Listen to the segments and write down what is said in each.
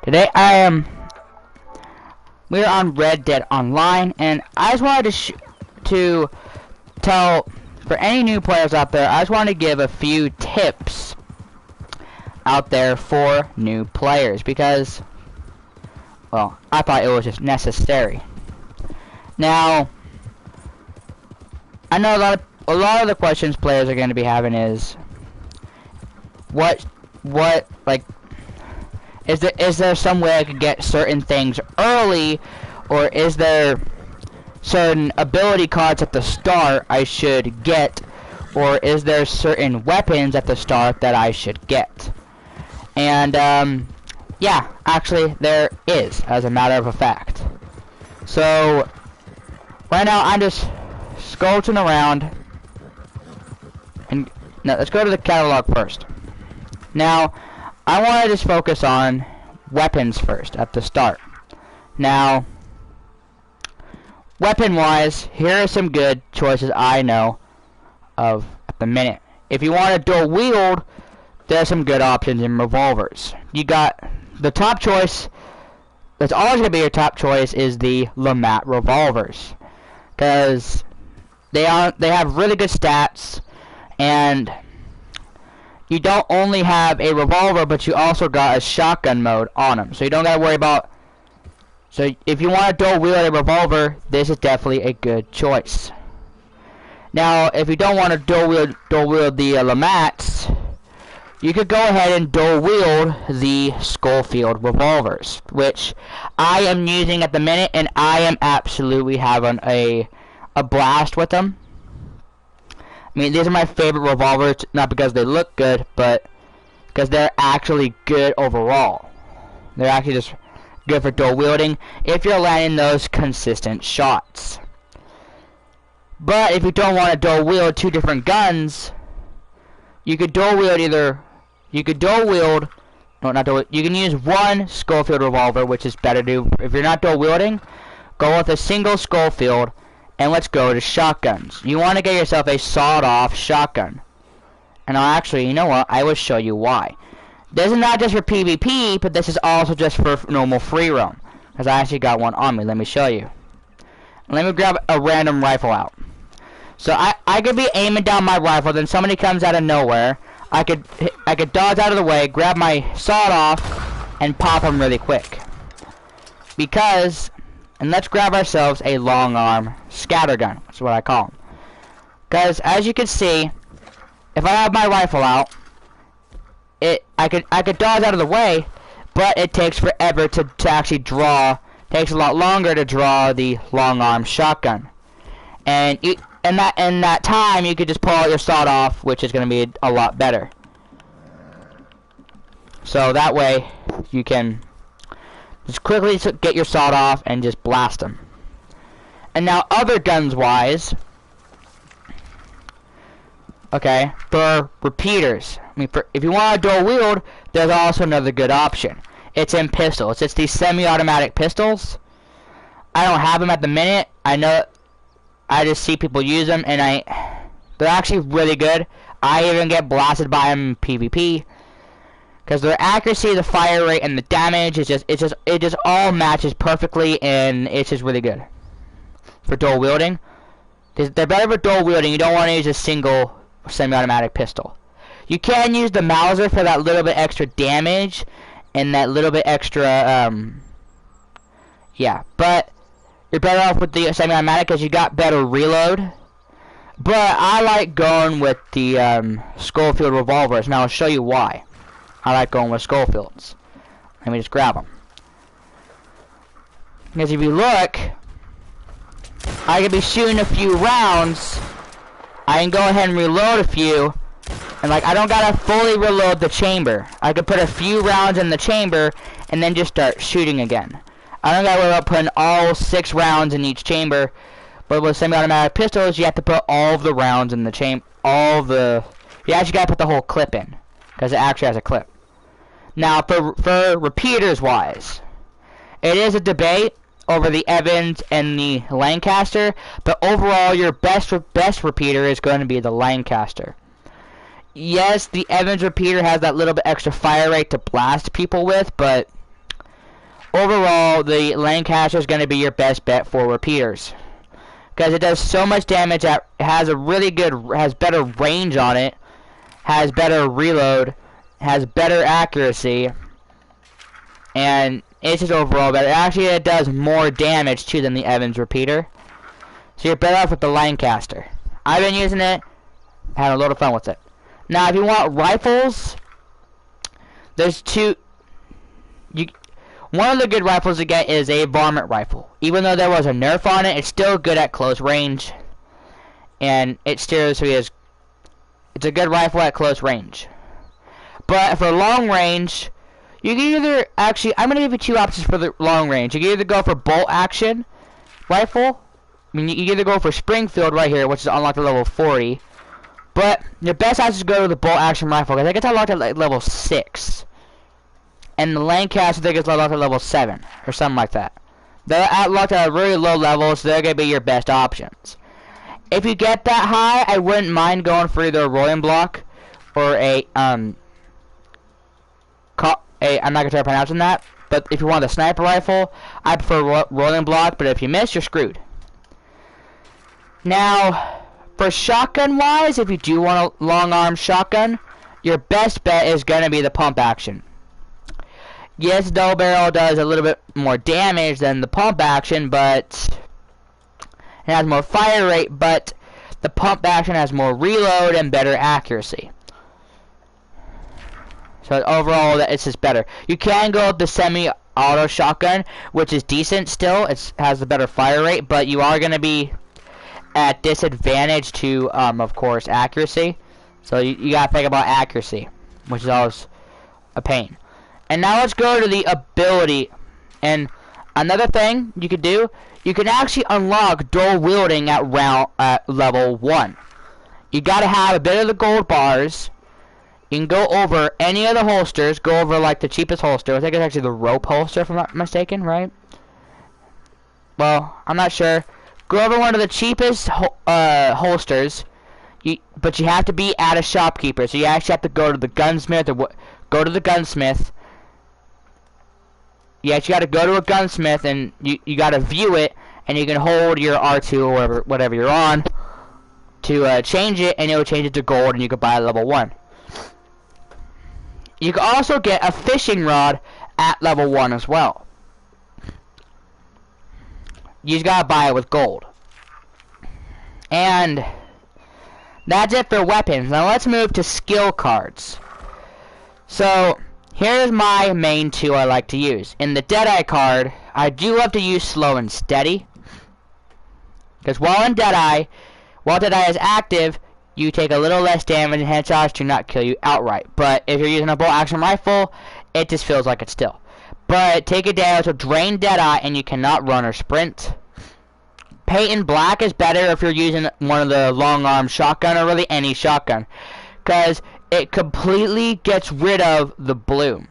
Today we're on Red Dead Online, and I just wanted to tell, for any new players out there, I just wanted to give a few tips out there for new players, because, well, I thought it was just necessary. Now, I know a lot of the questions players are going to be having is, what, like, is there some way I could get certain things early, or is there certain ability cards at the start I should get, or is there certain weapons at the start that I should get? And, yeah, actually, there is, as a matter of a fact. So, right now, I'm just scrolling around, and, no, let's go to the catalog first. Now, I want to just focus on weapons first, at the start. Now, weapon-wise, here are some good choices I know of at the minute. If you want to dual wield, there's some good options in revolvers. You got the top choice, that's always going to be your top choice, is the LeMat revolvers. Because they have really good stats, and you don't only have a revolver, but you also got a shotgun mode on them. So you don't got to worry about... So if you want to dual wield a revolver, this is definitely a good choice. Now, if you don't want to dual wield the LeMats, you could go ahead and dual wield the Schofield revolvers, which I am using at the minute, and I am absolutely having a blast with them. I mean, these are my favorite revolvers, not because they look good, but because they're actually good overall. They're actually just good for dual wielding if you're landing those consistent shots. But if you don't want to dual wield two different guns, you could dual wield you can use one Schofield revolver, which is better to, if you're not dual wielding, go with a single Schofield. And let's go to shotguns. You want to get yourself a sawed-off shotgun. And actually, you know what? I will show you why. This is not just for PvP, but this is also just for normal free roam. Because I actually got one on me. Let me show you. Let me grab a random rifle out. So I could be aiming down my rifle, then somebody comes out of nowhere. I could dodge out of the way, grab my sawed-off, and pop them really quick. Because... And let's grab ourselves a long arm scattergun. That's what I call them. Because as you can see, if I have my rifle out, I could dodge out of the way, but it takes forever to actually draw. Takes a lot longer to draw the long arm shotgun. And in that time, you could just pull out your sawed off, which is going to be a lot better. So that way, you can just quickly get your sawed off and just blast them. And now other guns wise, okay, for repeaters, I mean, if you want to dual wield, there's also another good option. It's in pistols. It's these semi-automatic pistols. I don't have them at the minute. I know, I just see people use them, and they're actually really good. I even get blasted by them in PvP. Because their accuracy, the fire rate, and the damage it just all matches perfectly, and it's just really good for dual wielding. They're better for dual wielding. You don't want to use a single semi-automatic pistol. You can use the Mauser for that little bit extra damage and that little bit extra, yeah. But you're better off with the semi-automatic because you got better reload. But I like going with the Schofield revolvers, and I'll show you why. I like going with Schofields. Let me just grab them. Because if you look, I could be shooting a few rounds. I can go ahead and reload a few. And like, I don't gotta fully reload the chamber. I could put a few rounds in the chamber and then just start shooting again. I don't gotta worry about putting all 6 rounds in each chamber. But with semi-automatic pistols, you have to put all of the rounds in the chamber. You actually gotta put the whole clip in. Because it actually has a clip. Now, for repeaters wise, it is a debate over the Evans and the Lancaster, but overall, your best repeater is going to be the Lancaster. Yes, the Evans repeater has that little bit extra fire rate to blast people with, but overall, the Lancaster is going to be your best bet for repeaters. Because it does so much damage, it has a really good, has better range on it, has better reload, has better accuracy, and it's just overall better. Actually, it does more damage too than the Evans repeater. So you're better off with the Lancaster. I've been using it, having a lot of fun with it. Now, if you want rifles, there's two. One of the good rifles to get is a varmint rifle. Even though there was a nerf on it, it's still good at close range, and it's a good rifle at close range. But for long range, you can either I'm gonna give you two options for the long range. You can either go for bolt action rifle. I mean, you can either go for Springfield right here, which is unlocked at level 40. But your best option is to go to the bolt action rifle, because I think it's unlocked at like level 6. And the Lancaster, I think it's unlocked at level 7, or something like that. They're unlocked at a really low level, so they're going to be your best options. If you get that high, I wouldn't mind going for either a rolling block, or I'm not going to try pronouncing that, but if you want a sniper rifle, I prefer rolling block, but if you miss, you're screwed. Now, for shotgun-wise, if you do want a long-arm shotgun, your best bet is going to be the pump action. Yes, double barrel does a little bit more damage than the pump action, but it has more fire rate, but the pump action has more reload and better accuracy. So overall, it's just better. You can go with the semi-auto shotgun, which is decent still. It has a better fire rate, but you are going to be at disadvantage to, of course, accuracy. So you got to think about accuracy, which is always a pain. And now let's go to the ability. And another thing you could do, you can actually unlock dual wielding at level 1. You got to have a bit of the gold bars. You can go over any of the holsters. Go over like the cheapest holster. I think it's actually the rope holster, if I'm not mistaken, right? Well, I'm not sure. Go over one of the cheapest holsters. But you have to be at a shopkeeper. So you actually have to go to the gunsmith or go to the gunsmith. You actually got to go to a gunsmith and you got to view it, and you can hold your R2 or whatever you're on to change it, and it will change it to gold, and you can buy level 1. You can also get a fishing rod at level 1 as well. You just gotta buy it with gold. And that's it for weapons. Now let's move to skill cards. So here's my main two I like to use. In the Deadeye card, I do love to use slow and steady. Because while Deadeye is active, you take a little less damage and headshots do not kill you outright. But if you're using a bolt action rifle, it just feels like it's still. But take it down to drain Deadeye and you cannot run or sprint. Peyton Black is better if you're using one of the long arm shotgun or really any shotgun, because it completely gets rid of the bloom.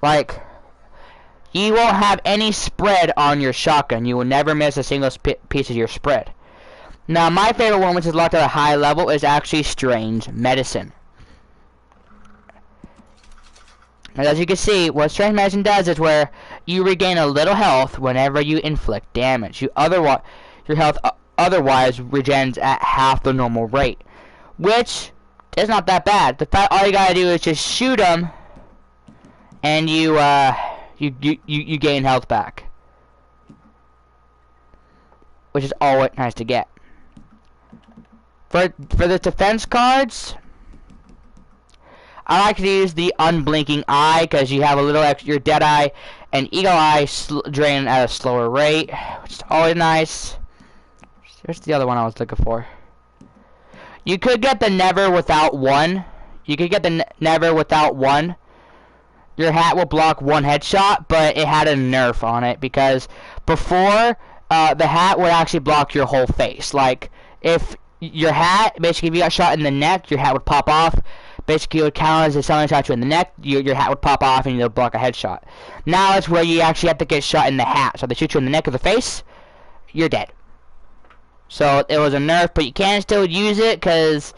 Like, you won't have any spread on your shotgun. You will never miss a single piece of your spread. Now, my favorite one, which is locked at a high level, is actually Strange Medicine. And as you can see, what Strange Medicine does is where you regain a little health whenever you inflict damage. Your health otherwise regens at half the normal rate, which is not that bad. The fact all you gotta do is just shoot them, and you gain health back, which is always nice to get. For the defense cards, I like to use the Unblinking Eye, because you have a little extra Deadeye and Eagle Eye drain at a slower rate, which is always nice. Here's the other one I was looking for. You could get the Never Without One. You could get the Never Without One. Your hat will block one headshot, but it had a nerf on it, because before, the hat would actually block your whole face. Like, if your hat, basically if you got shot in the neck, your hat would pop off. Basically, it would count as if someone shot you in the neck, your hat would pop off and you'll block a headshot. Now it's where you actually have to get shot in the hat. So they shoot you in the neck or the face, you're dead. So it was a nerf, but you can still use it, because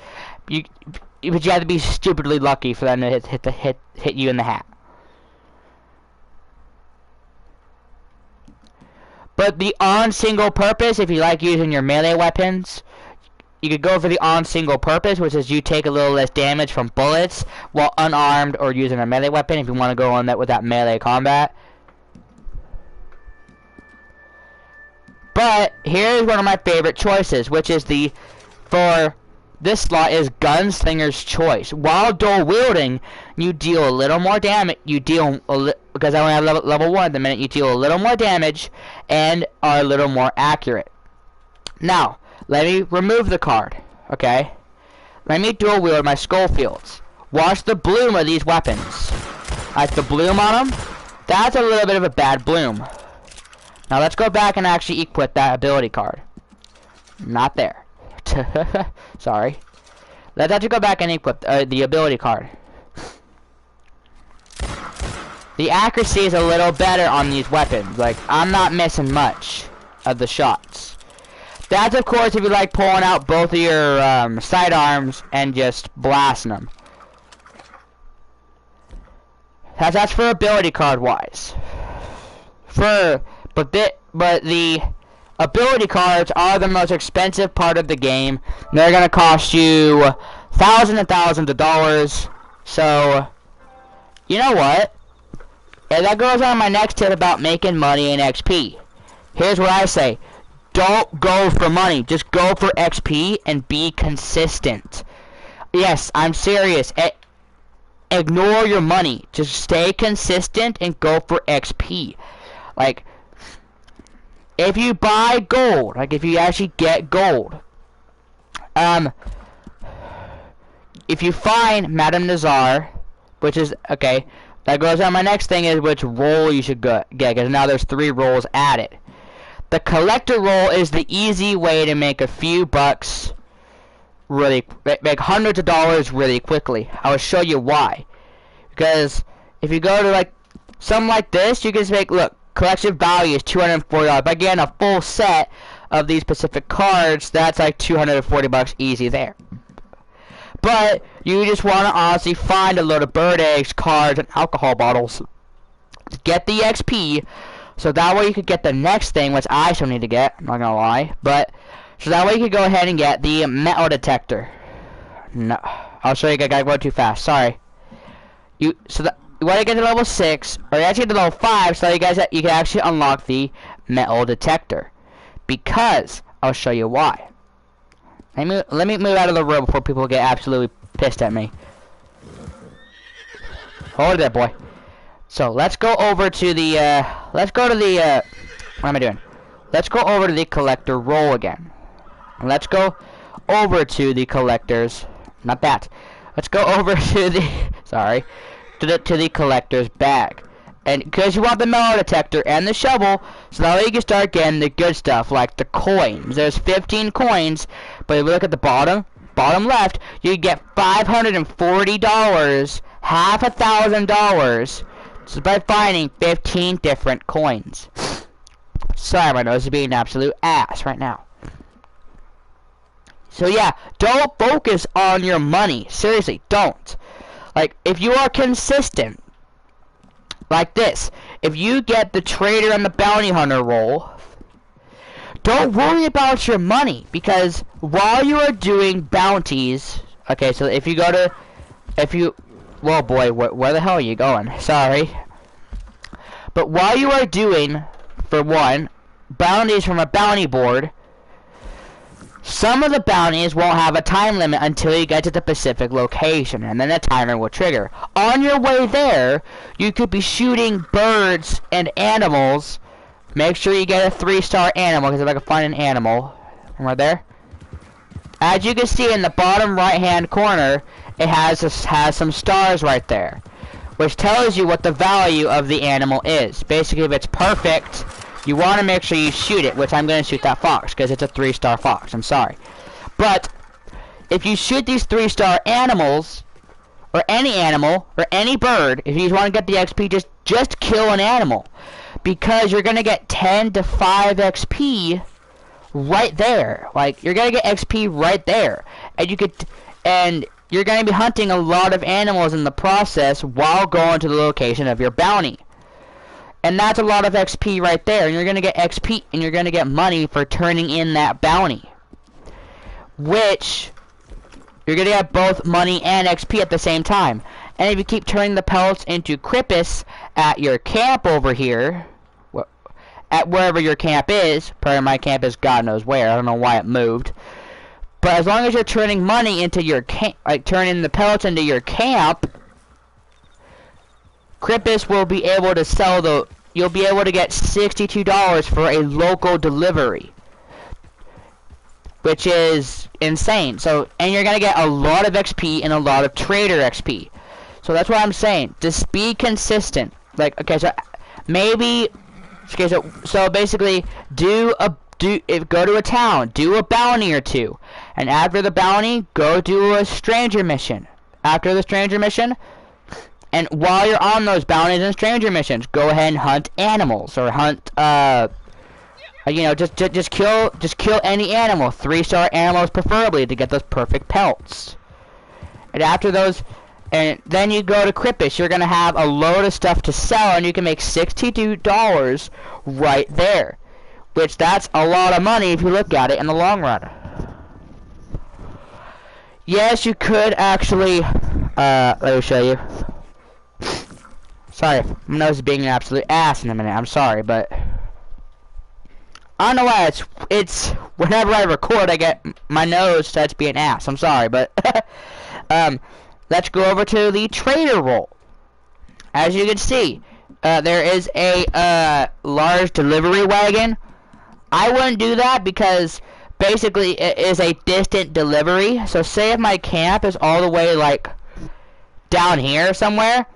you have to be stupidly lucky for them to hit you in the hat. But the on single purpose, if you like using your melee weapons, you could go for the on single purpose, which is you take a little less damage from bullets while unarmed or using a melee weapon if you want to go on that with that melee combat. But here's one of my favorite choices, which is for this slot is Gunslinger's Choice. While dual wielding, you deal a little more damage. Because I only have level 1 at the minute, you deal a little more damage and are a little more accurate. Now, let me remove the card, okay? Let me dual wield my Schofields. Watch the bloom of these weapons. Like the bloom on them, that's a little bit of a bad bloom. Now let's go back and actually equip that ability card. Not there. Sorry. Let's actually go back and equip the ability card. The accuracy is a little better on these weapons. Like, I'm not missing much of the shots. That's, of course, if you like pulling out both of your sidearms and just blasting them. That's for ability card wise. But the ability cards are the most expensive part of the game. They're gonna cost you thousands and thousands of dollars. So, you know what? And that goes on my next tip about making money in XP. Here's what I say. Don't go for money. Just go for XP and be consistent. Yes, I'm serious. Ignore your money. Just stay consistent and go for XP. Like, if you buy gold, like if you actually get gold, if you find Madame Nazar, which is, okay, that goes on my next thing is which role you should get, because now there's 3 roles added. The collector role is the easy way to make a few bucks, make hundreds of dollars really quickly. I will show you why. Because if you go to like something like this, you can just make, look, collection value is $240. But again, a full set of these specific cards, that's like $240 easy there. But you just want to honestly find a load of bird eggs, cards, and alcohol bottles. Get the XP, so that way you could get the next thing, which I still need to get, I'm not gonna lie. But, so that way you could go ahead and get the metal detector. No, I'll show you guys, I go too fast, sorry. You want to get to level 6, or actually to level 5, so you can actually unlock the metal detector. Because, I'll show you why. Let me move out of the room before people get absolutely pissed at me. Hold it there, boy. So, let's go over to the, what am I doing? Let's go over to the collector role again. And let's go over to the collector's, not that. Let's go over to the, sorry, to the collector's bag. And because you want the metal detector and the shovel, so now you can start getting the good stuff, like the coins. There's 15 coins, but if you look at the bottom left, you get $540, half $1,000, just by finding 15 different coins. Sorry, my nose is being an absolute ass right now. So yeah, don't focus on your money. Seriously, don't. Like, if you are consistent, like this, if you get the trader and the bounty hunter role, don't worry about your money, because while you are doing bounties, okay, so if you go to, well boy, where the hell are you going? Sorry. But while you are doing, for one, bounties from a bounty board, some of the bounties won't have a time limit until you get to the specific location, and then the timer will trigger. On your way there, you could be shooting birds and animals. Make sure you get a 3-star animal, because if I can find an animal, right there. As you can see in the bottom right-hand corner, it has some stars right there, which tells you what the value of the animal is. Basically, if it's perfect, you want to make sure you shoot it, which I'm going to shoot that fox, because it's a 3-star fox, I'm sorry. But, if you shoot these 3-star animals, or any animal, or any bird, if you want to get the XP, just kill an animal. Because you're going to get 10 to 5 XP right there. Like, you're going to get XP right there. And you're going to be hunting a lot of animals in the process while going to the location of your bounty. And that's a lot of XP right there. And you're going to get XP and you're going to get money for turning in that bounty. Which, you're going to get both money and XP at the same time. And if you keep turning the pellets into Crippus at your camp over here, at wherever your camp is, probably my camp is God knows where, I don't know why it moved. But as long as you're turning money into your camp, like turning the pellets into your camp, Crippus will be able to sell the, you'll be able to get $62 for a local delivery. Which is insane. So, and you're going to get a lot of XP and a lot of trader XP. So that's what I'm saying. Just be consistent. Like, okay, so maybe, okay, so basically, go to a town, do a bounty or two. And after the bounty, go do a stranger mission. After the stranger mission, and while you're on those bounties and stranger missions, go ahead and hunt animals or hunt you know, just kill any animal, 3-star animals preferably, to get those perfect pelts. And after those, and then you go to Crippus, you're gonna have a load of stuff to sell, and you can make $62 right there, which that's a lot of money if you look at it in the long run. Yes, you could actually. Let me show you. Sorry, my nose is being an absolute ass in a minute. I'm sorry, but I don't know why it's whenever I record, I get my nose starts being ass. I'm sorry, but let's go over to the trader role. As you can see, there is a large delivery wagon. I wouldn't do that because basically it is a distant delivery. So say if my camp is all the way like down here somewhere,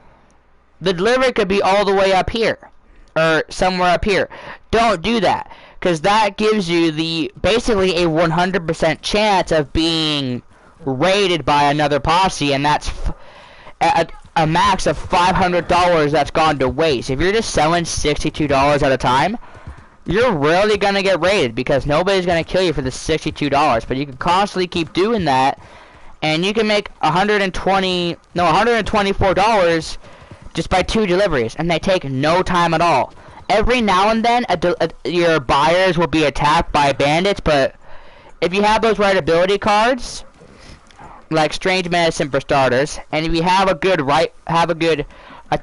the delivery could be all the way up here or somewhere up here. Don't do that, because that gives you the basically a 100% chance of being raided by another posse, and that's a max of $500 that's gone to waste. If you're just selling $62 at a time, you're rarely gonna get raided because nobody's gonna kill you for the $62. But you can constantly keep doing that, and you can make $124 just by 2 deliveries, and they take no time at all. Every now and then, your buyers will be attacked by bandits, but if you have those right ability cards, like Strange Medicine for starters, and if you have a good like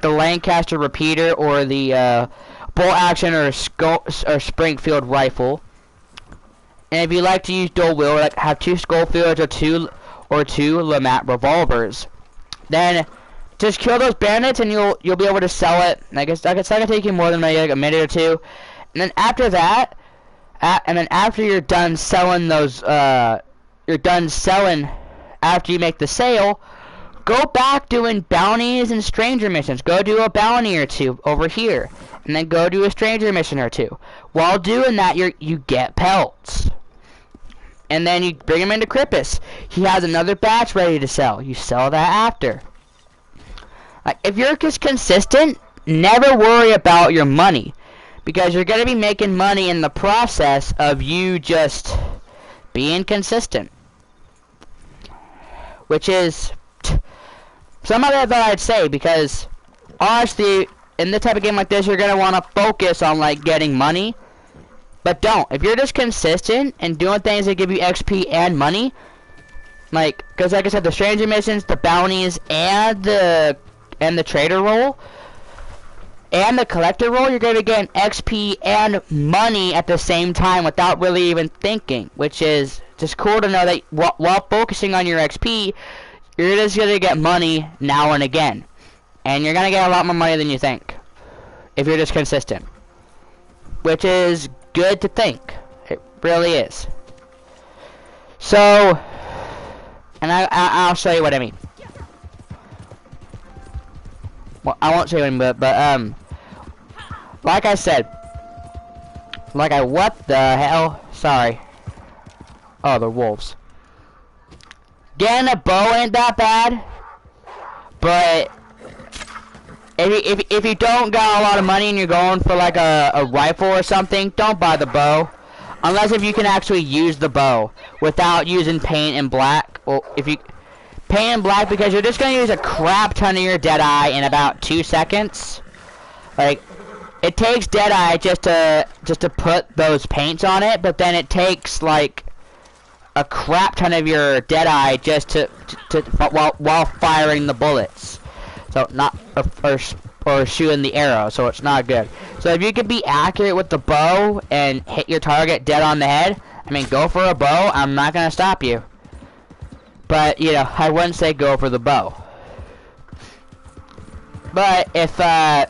the Lancaster repeater or the bolt action or Springfield rifle, and if you like to use dual wield, like have 2 Schofields or two Lamat revolvers, then just kill those bandits and you'll be able to sell it. I guess that can take you more than like a minute or two. And then after that, after you're done selling those, after you make the sale, go back doing bounties and stranger missions. Go do a bounty or 2 over here, and then go do a stranger mission or 2. While doing that, you get pelts. And then you bring him into Crippus. He has another batch ready to sell. You sell that after. Like, if you're just consistent, never worry about your money, because you're going to be making money in the process of you just being consistent, which is some of that I'd say, because honestly, in this type of game like this, you're going to want to focus on like getting money, but don't. If you're just consistent and doing things that give you XP and money, like, because like I said, the stranger missions, the bounties, and the trader role and the collector role, you're going to get XP and money at the same time without really even thinking, which is just cool to know that while focusing on your XP, you're just going to get money now and again, and you're going to get a lot more money than you think if you're just consistent, which is good to think. It really is. So, and I'll show you what I mean. Well, I won't show you, but like I said, what the hell? Sorry. Oh, the wolves. Getting a bow ain't that bad, but if you don't got a lot of money and you're going for like a rifle or something, don't buy the bow, unless if you can actually use the bow without using paint and black. Well, if you paint and black, because you're just gonna use a crap ton of your Deadeye in about 2 seconds. Like, it takes Deadeye just to put those paints on it, but then it takes like a crap ton of your Deadeye just to while firing the bullets. So not or shooting the arrow, so it's not good. So if you can be accurate with the bow and hit your target dead on the head, I mean, go for a bow. I'm not gonna stop you. But you know, I wouldn't say go for the bow. But if the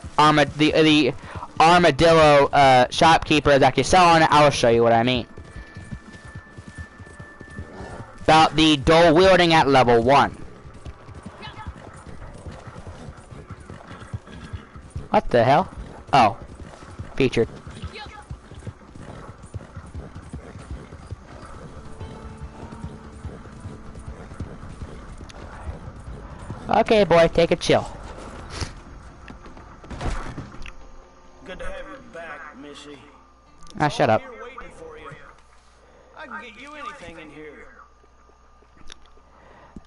armadillo shopkeeper is actually selling it, I'll show you what I mean. About the dual wielding at level 1. What the hell? Oh, featured. Okay, boy, take a chill. Good to have you back, Missy. Ah, shut up. Here waiting for you. I can get you anything in here.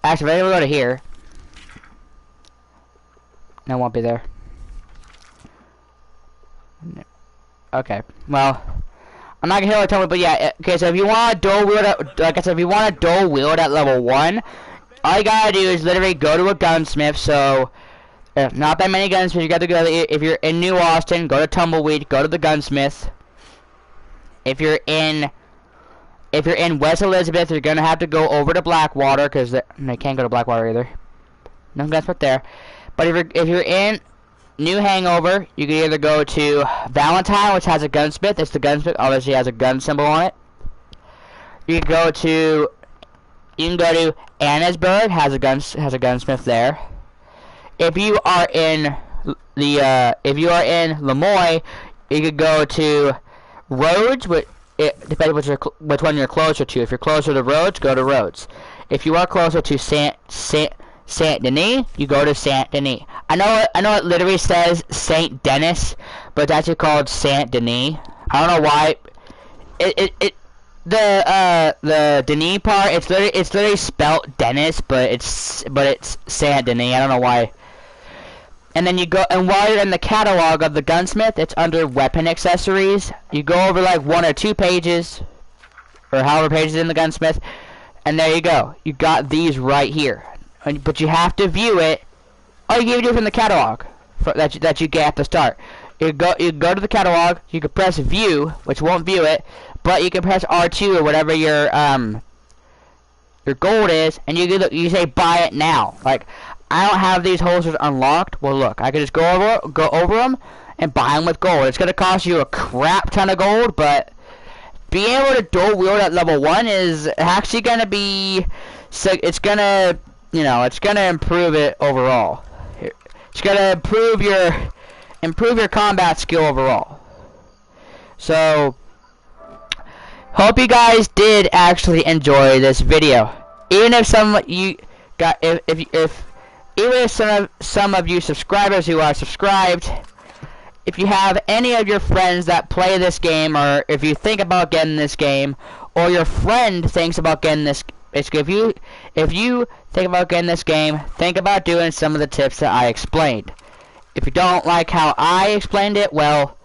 Actually, if I go to here, no, won't be there. No. Okay, well, I'm not gonna tell me, but yeah. Okay, so if you want a dual wield, like I said, if you want a dual wield at level 1, all you gotta do is literally go to a gunsmith. So, not that many gunsmiths. You got to go. If you're in New Austin, go to Tumbleweed. Go to the gunsmith. If you're in West Elizabeth, you're gonna have to go over to Blackwater because they can't go to Blackwater either. No gunsmith there. But if you're in New Hangover, you can either go to Valentine, which has a gunsmith. It's the gunsmith. Obviously, has a gun symbol on it. You can go to Annesburg, has a gunsmith there. If you are in Lemoyne, you could go to Rhodes. Depending which one you're closer to. If you're closer to Rhodes, go to Rhodes. If you are closer to Saint Denis, you go to Saint Denis. I know it literally says Saint Denis, but it's actually called Saint Denis. I don't know why. The Denis part, it's literally spelt Dennis, but it's Saint Denis. I don't know why. And then you go, and while you're in the catalog of the gunsmith, it's under weapon accessories. You go over like 1 or 2 pages, or however pages in the gunsmith, and there you go. You got these right here. But you have to view it. Oh, you can do it from the catalog that you get at the start. You go to the catalog. You can press view, which won't view it, but you can press R2 or whatever your gold is, and you say buy it now. Like, I don't have these holsters unlocked. Well, look, I can just go over them and buy them with gold. It's gonna cost you a crap ton of gold, but being able to dual wield at level 1 is actually gonna be. So it's gonna, it's gonna improve it overall. It's gonna improve your combat skill overall. So, hope you guys did actually enjoy this video. Even if some of you got, even if some of you subscribers who are subscribed, if you have any of your friends that play this game, or if you think about getting this game, or your friend thinks about getting this, basically if you think about getting this game, think about doing some of the tips that I explained. If you don't like how I explained it, well,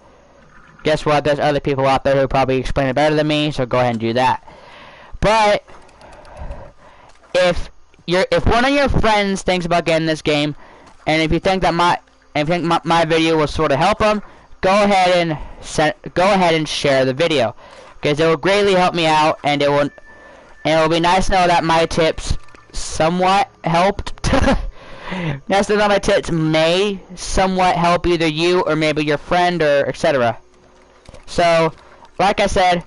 guess what? There's other people out there who probably explain it better than me, so go ahead and do that. But if one of your friends thinks about getting this game, and if you think that my video will sort of help them, go ahead and share the video, because it will greatly help me out, and it will be nice to know that my tips somewhat helped. Nice to know my tips may somewhat help either you or maybe your friend or etc. So, like I said,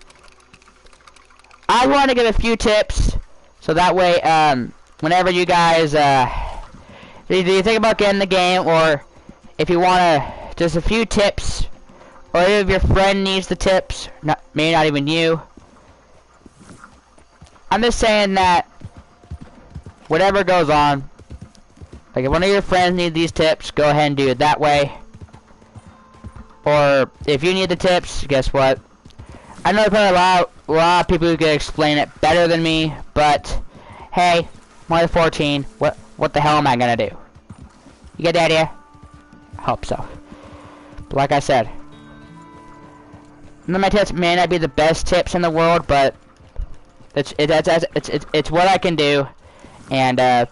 I want to give a few tips, so that way, whenever you guys, do you think about getting the game, or if you want to, just a few tips, or if your friend needs the tips, maybe not even you. I'm just saying that, whatever goes on, like if one of your friends needs these tips, go ahead and do it that way. Or, if you need the tips, guess what? I know there's probably a lot of people who can explain it better than me, but, hey, I'm only 14, what the hell am I gonna do? You get the idea? I hope so. But like I said, my tips may not be the best tips in the world, but it's what I can do, and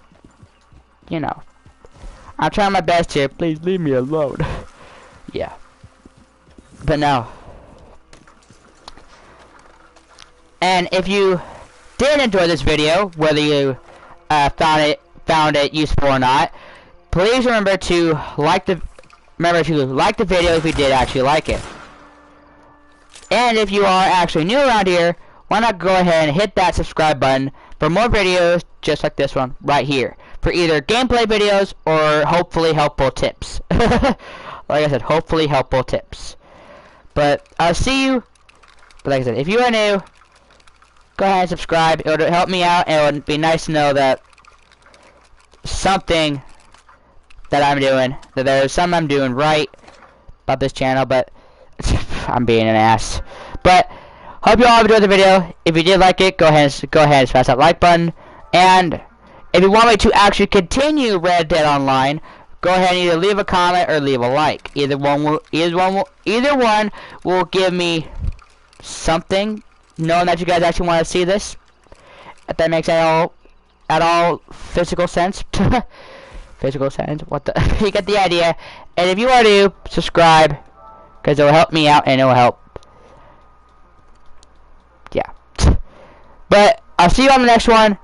you know, I'm trying my best here. Please leave me alone. Yeah, but no. And if you did enjoy this video, whether you found it useful or not, please remember to like the video if you did actually like it. And if you are actually new around here, why not go ahead and hit that subscribe button for more videos just like this one right here, for either gameplay videos or hopefully helpful tips. Like I said, hopefully helpful tips. But I'll see you. But like I said, if you are new, go ahead and subscribe. It would help me out, and it would be nice to know that something that I'm doing, that there's something I'm doing right about this channel, but I'm being an ass. But hope you all enjoyed the video. If you did like it, go ahead and smash that like button. And if you want me to actually continue Red Dead Online, go ahead and either leave a comment or leave a like. Either one will give me something, knowing that you guys actually want to see this. If that makes at all physical sense. Physical sense. What the? You get the idea. And if you are new, subscribe, because it will help me out and it will help. Yeah. But I'll see you on the next one.